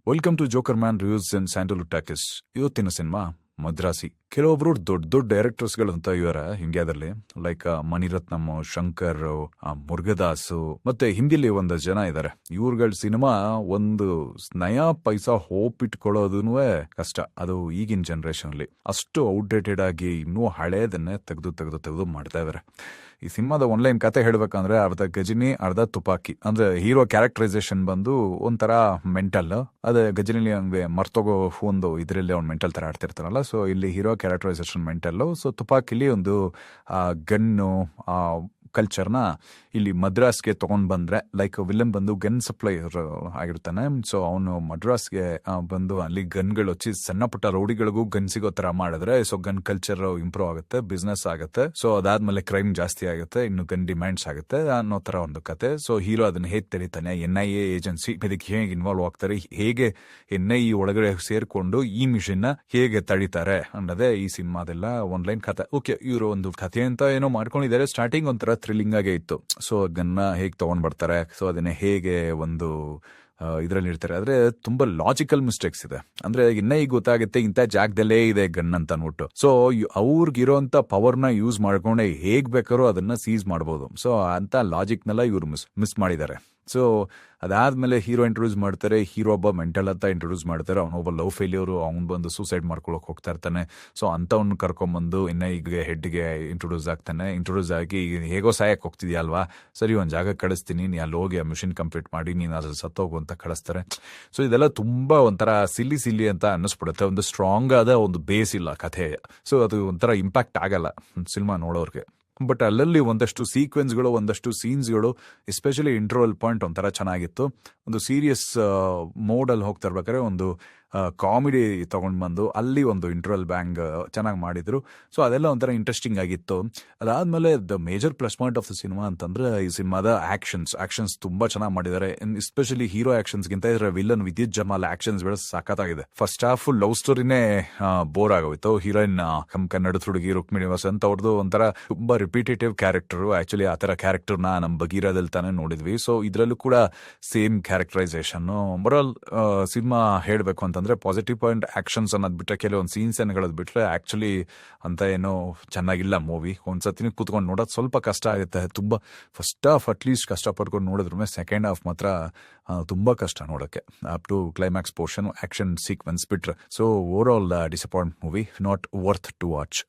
Welcome to joker man reviews and sandalwood talkies. ಇವತ್ತಿನ cinema Madharaasi. ಕೆಲವೊಬ್ರು ದೊಡ್ಡ ದೊಡ್ಡ ಡೈರೆಕ್ಟರ್ಸ್ ಗಳಂತ ಇವರ ಹಿಂಗ್ಯಾದಲ್ಲಿ ಲೈಕ್ ಮಣಿರತ್ನಮ್, ಶಂಕರ್, ಮುರುಗದಾಸು ಮತ್ತೆ ಹಿಂದಿಲಿ ಒಂದಷ್ಟು ಜನ ಇದ್ದಾರೆ. ಇವ್ರಗಳ ಸಿನಿಮಾ ಒಂದು ನಯಾ ಪೈಸಾ ಹೋಪ್ ಇಟ್ಕೊಳ್ಳೋದೂ ಕಷ್ಟ. ಅದು ಈಗಿನ ಜನರೇಷನ್ ಅಲ್ಲಿ ಅಷ್ಟು ಔಟ್ಡೇಟೆಡ್ ಆಗಿ ಇನ್ನೂ ಹಳೇದನ್ನೇ ತೆಗೆದು ಮಾಡ್ತಾ ಇದಾರೆ. ಈ ಸಿನಿಮಾದ ಆನ್ಲೈನ್ ಕತೆ ಹೇಳ್ಬೇಕಂದ್ರೆ ಅರ್ಧ ಗಜನಿ ಅರ್ಧ ತುಪಾಕಿ. ಅಂದ್ರೆ ಹೀರೋ ಕ್ಯಾರೆಕ್ಟರೈಸೇಷನ್ ಬಂದು ಒಂಥರ ಮೆಂಟಲ್, ಅದೇ ಗಜನಿಲಿ ಹಂಗೆ ಮರ್ತೋಗೋ ಒಂದು ಇದರಲ್ಲಿ ಅವ್ನು ಮೆಂಟಲ್ ತರ ಆಡ್ತಿರ್ತಾರಲ್ಲ. ಸೊ ಇಲ್ಲಿ ಹೀರೋ ಕ್ಯಾರೆಕ್ಟರೈಸೇಷನ್ ಮೆಂಟಲ್. ಸೊ ತುಪಾಕಿಲಿ ಒಂದು ಗನ್ನು ಕಲ್ಚರ್ನ ಇಲ್ಲಿ ಮದ್ರಾಸ್ಗೆ ತಗೊಂಡ್ ಬಂದ್ರೆ, ಲೈಕ್ ವಿಲನ್ ಬಂದು ಗನ್ ಸಪ್ಲೈಯರ್ ಆಗಿರ್ತಾನೆ. ಸೊ ಅವನು ಮದ್ರಾಸ್ಗೆ ಬಂದು ಅಲ್ಲಿ ಗನ್ಗಳು ಹಚ್ಚಿ ಸಣ್ಣ ಪುಟ್ಟ ರೌಡಿಗಳಿಗೂ ಗನ್ ಸಿಗೋ ತರ ಮಾಡಿದ್ರೆ ಸೊ ಗನ್ ಕಲ್ಚರ್ ಇಂಪ್ರೂವ್ ಆಗುತ್ತೆ, ಬಿಸ್ನೆಸ್ ಆಗುತ್ತೆ. ಸೊ ಅದಾದ್ಮೇಲೆ ಕ್ರೈಮ್ ಜಾಸ್ತಿ ಆಗುತ್ತೆ, ಇನ್ನು ಗನ್ ಡಿಮ್ಯಾಂಡ್ಸ್ ಆಗುತ್ತೆ ಅನ್ನೋ ತರ ಒಂದು ಕತೆ. ಸೊ ಹೀರೋ ಅದನ್ನ ಹೇಗೆ ತೆರಿತಾನೆ, NIA ಏಜೆನ್ಸಿ ಇದಕ್ಕೆ ಹೇಗೆ ಇನ್ವಾಲ್ವ್ ಆಗ್ತಾರೆ, ಹೇಗೆ NIA ಒಳಗಡೆ ಸೇರ್ಕೊಂಡು ಈ ಮಿಷನ್ ನ ಹೇಗೆ ತಡಿತಾರೆ ಅನ್ನೋದೇ ಈ ಸಿನಿಮಾದೆಲ್ಲ ಆನ್ಲೈನ್ ಕತೆ. ಓಕೆ, ಇವರು ಒಂದು ಕಥೆ ಅಂತ ಏನೋ ಮಾಡ್ಕೊಂಡಿದ್ದಾರೆ. ಸ್ಟಾರ್ಟಿಂಗ್ ಒಂಥರ ಥ್ರಿಲ್ಲಿಂಗ್ ಆಗೇ ಇತ್ತು. ಸೊ ಗನ್ನ ಹೇಗೆ ತಗೊಂಡ್ ಬರ್ತಾರೆ, ಸೊ ಅದನ್ನ ಹೇಗೆ ಒಂದು ಇದ್ರಲ್ಲಿ ಇರ್ತಾರೆ. ಆದ್ರೆ ತುಂಬಾ ಲಾಜಿಕಲ್ ಮಿಸ್ಟೇಕ್ಸ್ ಇದೆ. ಅಂದ್ರೆ ಈಗ ಗೊತ್ತಾಗುತ್ತೆ ಇಂಥ ಜಾಗದಲ್ಲೇ ಇದೆ ಗನ್ ಅಂತ ಅನ್ಬಿಟ್ಟು. ಸೊ ಅವ್ರಿಗಿರೋಂತ ಪವರ್ನ ಯೂಸ್ ಮಾಡ್ಕೊಂಡೆ ಹೇಗ್ ಬೇಕಾರೋ ಅದನ್ನ ಸೀಸ್ ಮಾಡಬಹುದು. ಸೊ ಅಂತ ಲಾಜಿಕ್ನೆಲ್ಲ ಇವ್ರು ಮಿಸ್ ಮಾಡಿದ್ದಾರೆ. ಸೊ ಅದಾದ್ಮೇಲೆ ಹೀರೋ ಇಂಟ್ರೊಡ್ಯೂಸ್ ಮಾಡ್ತಾರೆ. ಹೀರೋ ಒಬ್ಬ ಮೆಂಟಲ್ ಅಂತ ಇಂಟ್ರೊಡ್ಯೂಸ್ ಮಾಡ್ತಾರೆ. ಅವನೊಬ್ಬ ಲವ್ ಫೇಲ್ಯೂರ್, ಅವ್ನು ಬಂದು ಸೂಸೈಡ್ ಮಾಡ್ಕೊಳಕ್ ಹೋಗ್ತಾ ಇರ್ತಾನೆ. ಸೊ ಅಂತವ್ನ ಕರ್ಕೊಂಡ್ಬಂದು NIA ಹೆಡ್ಗೆ ಇಂಟ್ರೊಡ್ಯೂಸ್ ಆಗ್ತಾನೆ. ಇಂಟ್ರೊಡ್ಯೂಸ್ ಆಗಿ ಹೇಗೋ ಸಾಯಕ್ ಹೋಗ್ತಿದ್ಯಾ ಅಲ್ವಾ, ಸರಿ ಒಂದ್ ಜಾಗ ಕಳಿಸ್ತೀನಿ, ನೀ ಅಲ್ಲಿ ಹೋಗಿ ಆ ಮಿಷನ್ ಕಂಪ್ಲೀಟ್ ಮಾಡಿ ನೀನು ಅದ್ರ ಸತ್ತೋಗು ಅಂತ ಕಳಿಸ್ತಾರೆ. ಸೊ ಇದೆಲ್ಲ ತುಂಬಾ ಒಂಥರ ಸಿಲ್ಲಿ ಅಂತ ಅನ್ನಿಸ್ಬಿಡುತ್ತೆ. ಒಂದು ಸ್ಟ್ರಾಂಗ್ ಆದ ಒಂದು ಬೇಸ್ ಇಲ್ಲ ಕಥೆ. ಸೊ ಅದು ಒಂಥರ ಇಂಪ್ಯಾಕ್ಟ್ ಆಗಲ್ಲ ಸಿನಿಮಾ ನೋಡೋರ್ಗೆ. ಬಟ್ ಅಲ್ಲಲ್ಲಿ ಒಂದಷ್ಟು ಸೀಕ್ವೆನ್ಸ್ಗಳು, ಒಂದಷ್ಟು ಸೀನ್ಸ್ಗಳು, ಎಸ್ಪೆಷಲಿ ಇಂಟ್ರೋವಲ್ ಪಾಯಿಂಟ್ ಒಂಥರ ಚೆನ್ನಾಗಿತ್ತು. ಒಂದು ಸೀರಿಯಸ್ ಮೋಡ್ ಅಲ್ಲಿ ಹೋಗ್ತಾ ಇರ್ಬೇಕಾದ್ರೆ ಒಂದು ಕಾಮಿಡಿ ತಗೊಂಡ್ ಬಂದು ಅಲ್ಲಿ ಒಂದು ಇಂಟ್ರೋವಲ್ ಬ್ಯಾಂಗ್ ಚೆನ್ನಾಗಿ ಮಾಡಿದ್ರು. ಸೊ ಅದೆಲ್ಲ ಒಂಥರ ಇಂಟ್ರೆಸ್ಟಿಂಗ್ ಆಗಿತ್ತು. ಅದಾದ್ಮೇಲೆ the major plus point of the cinema ಅಂತಂದ್ರೆ ಈ ಸಿನಿಮಾದ ಆಕ್ಷನ್ಸ್ ತುಂಬಾ ಚೆನ್ನಾಗಿ ಮಾಡಿದ್ದಾರೆ. ಎಸ್ಪೆಷಲಿ ಹೀರೋ ಆಕ್ಷನ್ಸ್ ಗಿಂತ ಇದ್ರ ವಿಲನ್ ವಿದ್ಯುತ್ ಜಮಾಲ್ ಆಕ್ಷನ್ಸ್ ಬೆಳೆಸ್ ಸಾಕಾಗಿದೆ. ಫಸ್ಟ್ ಹಾಫ್ ಲವ್ ಸ್ಟೋರಿನೇ ಬೋರ್ ಆಗೋಯ್ತು. ಹೀರೋಯಿನ್ ಕನ್ನಡದ ಹುಡುಗಿ ರುಕ್ಮಿಣಿ ವಸಂತ್ ಅವ್ರದ್ದು ಒಂಥರ ತುಂಬಾ ರಿಪಿಟೇಟಿವ್ ಕ್ಯಾರೆಕ್ಟರ್. ಆಕ್ಚುಲಿ ಆ ತರ ಕ್ಯಾರೆಕ್ಟರ್ ನಮ್ ಬಗೀರದಲ್ಲಿ ತಾನೇ ನೋಡಿದ್ವಿ. ಸೊ ಇದ್ರಲ್ಲೂ ಕೂಡ ಸೇಮ್ ಕ್ಯಾರೆಕ್ಟರೈಸೇಷನ್. ಓವರಾಲ್ ಸಿನಿಮಾ ಹೇಳ್ಬೇಕು ಅಂತಂದ್ರೆ ಪಾಸಿಟಿವ್ ಪಾಯಿಂಟ್ ಆಕ್ಷನ್ಸ್ ಅನ್ನೋದ್ ಬಿಟ್ರೆ, ಕೆಲವೊಂದು ಸೀನ್ಸ್ ಏನ್ಗಳದ್ ಬಿಟ್ರೆ ಆಕ್ಚುಲಿ ಅಂತ ಏನೋ ಚೆನ್ನಾಗಿಲ್ಲ ಮೂವಿ. ಒಂದ್ಸತಿನ ಕೂತ್ಕೊಂಡು ನೋಡೋದು ಸ್ವಲ್ಪ ಕಷ್ಟ ಆಗುತ್ತೆ. ತುಂಬಾ ಫಸ್ಟ್ ಹಾಫ್ ಅಟ್ಲೀಸ್ಟ್ ಕಷ್ಟ ಪಡ್ಕೊಂಡು ನೋಡಿದ್ರು, ಸೆಕೆಂಡ್ ಹಾಫ್ ಮಾತ್ರ ತುಂಬಾ ಕಷ್ಟ ನೋಡಕ್ಕೆ. Up to climax portion action sequence ಬಿಟ್ರೆ. So over all disappoint movie, not worth to watch.